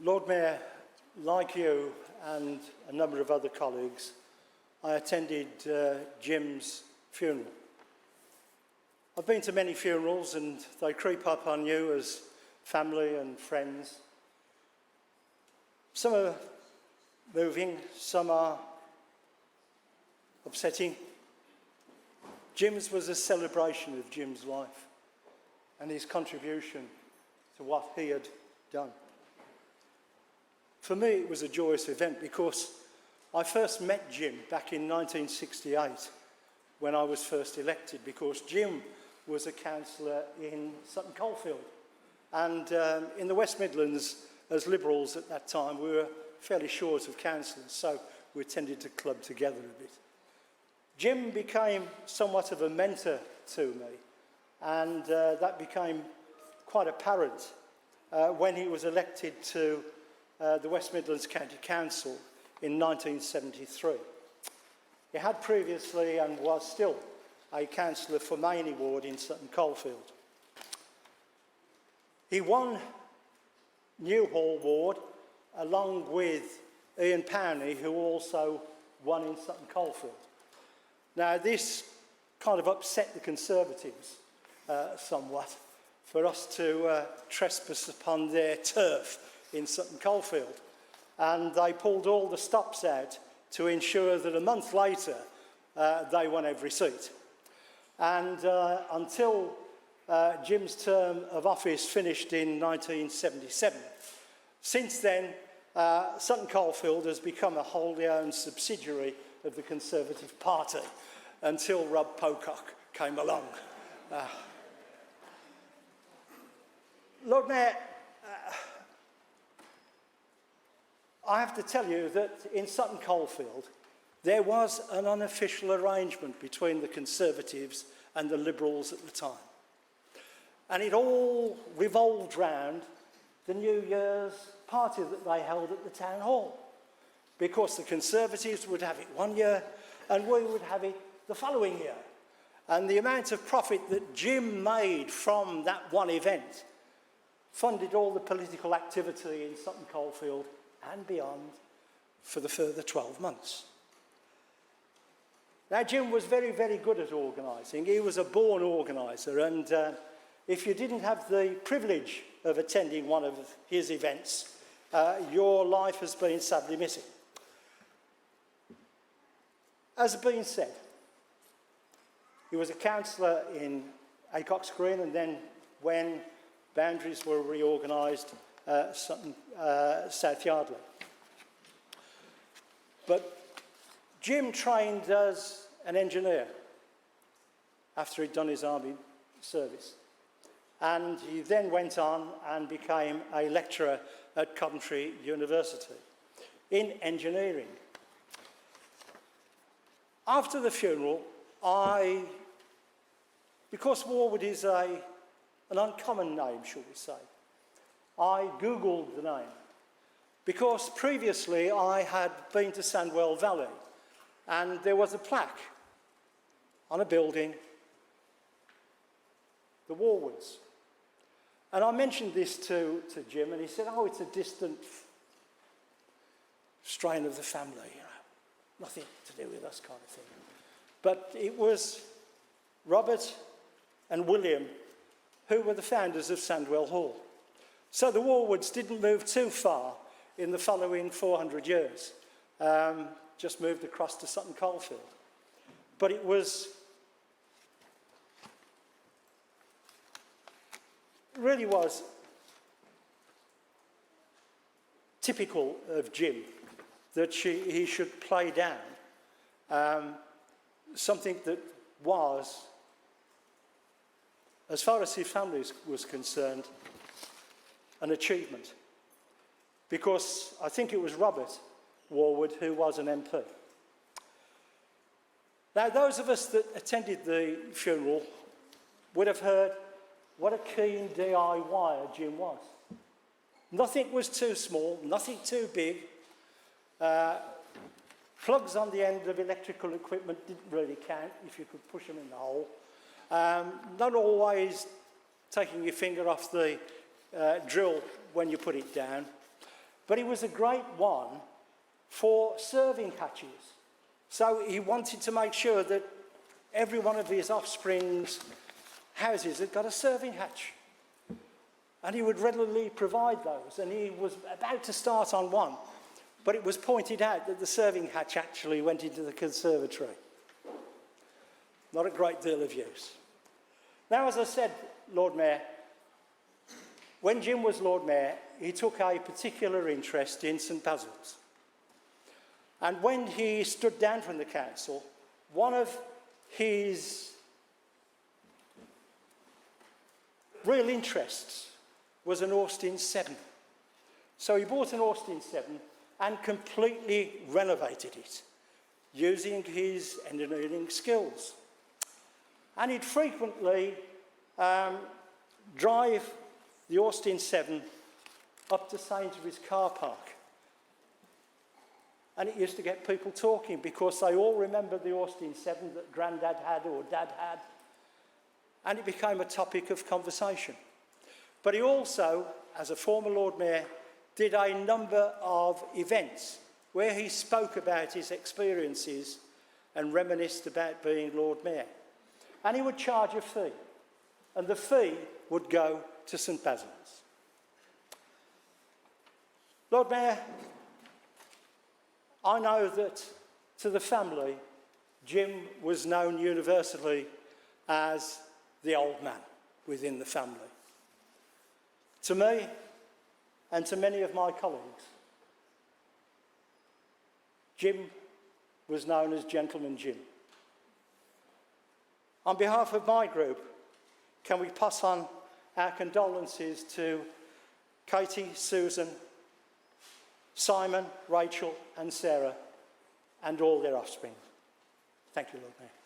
Lord Mayor, like you and a number of other colleagues, I attended Jim's funeral. I've been to many funerals and they creep up on you as family and friends. Some are moving, some are upsetting. Jim's was a celebration of Jim's life and his contribution to what he had done. For me, it was a joyous event because I first met Jim back in 1968 when I was first elected, because Jim was a councillor in Sutton Coldfield. And in the West Midlands, as Liberals at that time, we were fairly short of councillors, so we tended to club together a bit. Jim became somewhat of a mentor to me, and that became quite apparent when he was elected to the West Midlands County Council in 1973. He had previously and was still a councillor for Mainey Ward in Sutton Coldfield. He won Newhall Ward along with Ian Powney, who also won in Sutton Coldfield. Now, this kind of upset the Conservatives somewhat for us to trespass upon their turf in Sutton Coldfield. And they pulled all the stops out to ensure that a month later they won every seat. And until Jim's term of office finished in 1977, since then Sutton Coldfield has become a wholly owned subsidiary of the Conservative Party until Rob Pocock came along. Lord Mayor, I have to tell you that in Sutton Coldfield there was an unofficial arrangement between the Conservatives and the Liberals at the time. And it all revolved round the New Year's party that they held at the Town Hall, because the Conservatives would have it one year and we would have it the following year. And the amount of profit that Jim made from that one event funded all the political activity in Sutton Coldfield and beyond for the further 12 months. Now, Jim was very, very good at organising. He was a born organiser, and if you didn't have the privilege of attending one of his events, your life has been sadly missing. As has been said, he was a councillor in Acox Green, and then when boundaries were reorganised, South Yardley. But Jim trained as an engineer after he'd done his army service. And he then went on and became a lecturer at Coventry University in engineering. After the funeral, because Whorwood is an uncommon name, shall we say, I googled the name, because previously I had been to Sandwell Valley and there was a plaque on a building, the Whorwoods. And I mentioned this to Jim, and he said, oh, it's a distant strain of the family, you know, nothing to do with us kind of thing. But it was Robert and William who were the founders of Sandwell Hall. So the Whorwoods didn't move too far in the following 400 years, just moved across to Sutton Coldfield. But it really was typical of Jim that he should play down something that was, as far as his family was concerned, an achievement. Because I think it was Robert Whorwood who was an MP. Now, those of us that attended the funeral would have heard what a keen DIYer Jim was. Nothing was too small, nothing too big. Plugs on the end of electrical equipment didn't really count if you could push them in the hole. Not always taking your finger off the drill when you put it down. but he was a great one for serving hatches. So he wanted to make sure that every one of his offspring's houses had got a serving hatch. And he would readily provide those. And he was about to start on one, but it was pointed out that the serving hatch actually went into the conservatory. Not a great deal of use. Now, as I said, Lord Mayor, when Jim was Lord Mayor, he took a particular interest in St Basil's. And when he stood down from the council, one of his real interests was an Austin 7. So he bought an Austin 7 and completely renovated it, using his engineering skills. And he'd frequently drive the Austin 7 up to Sainsbury's car park. And it used to get people talking because they all remembered the Austin 7 that Grandad had or Dad had. And it became a topic of conversation. But he also, as a former Lord Mayor, did a number of events where he spoke about his experiences and reminisced about being Lord Mayor. And he would charge a fee. And the fee would go to St Basil's. Lord Mayor, I know that to the family, Jim was known universally as the old man within the family. To me, and to many of my colleagues, Jim was known as Gentleman Jim. On behalf of my group, can we pass on our condolences to Katie, Susan, Simon, Rachel and Sarah, and all their offspring. Thank you, Lord Mayor.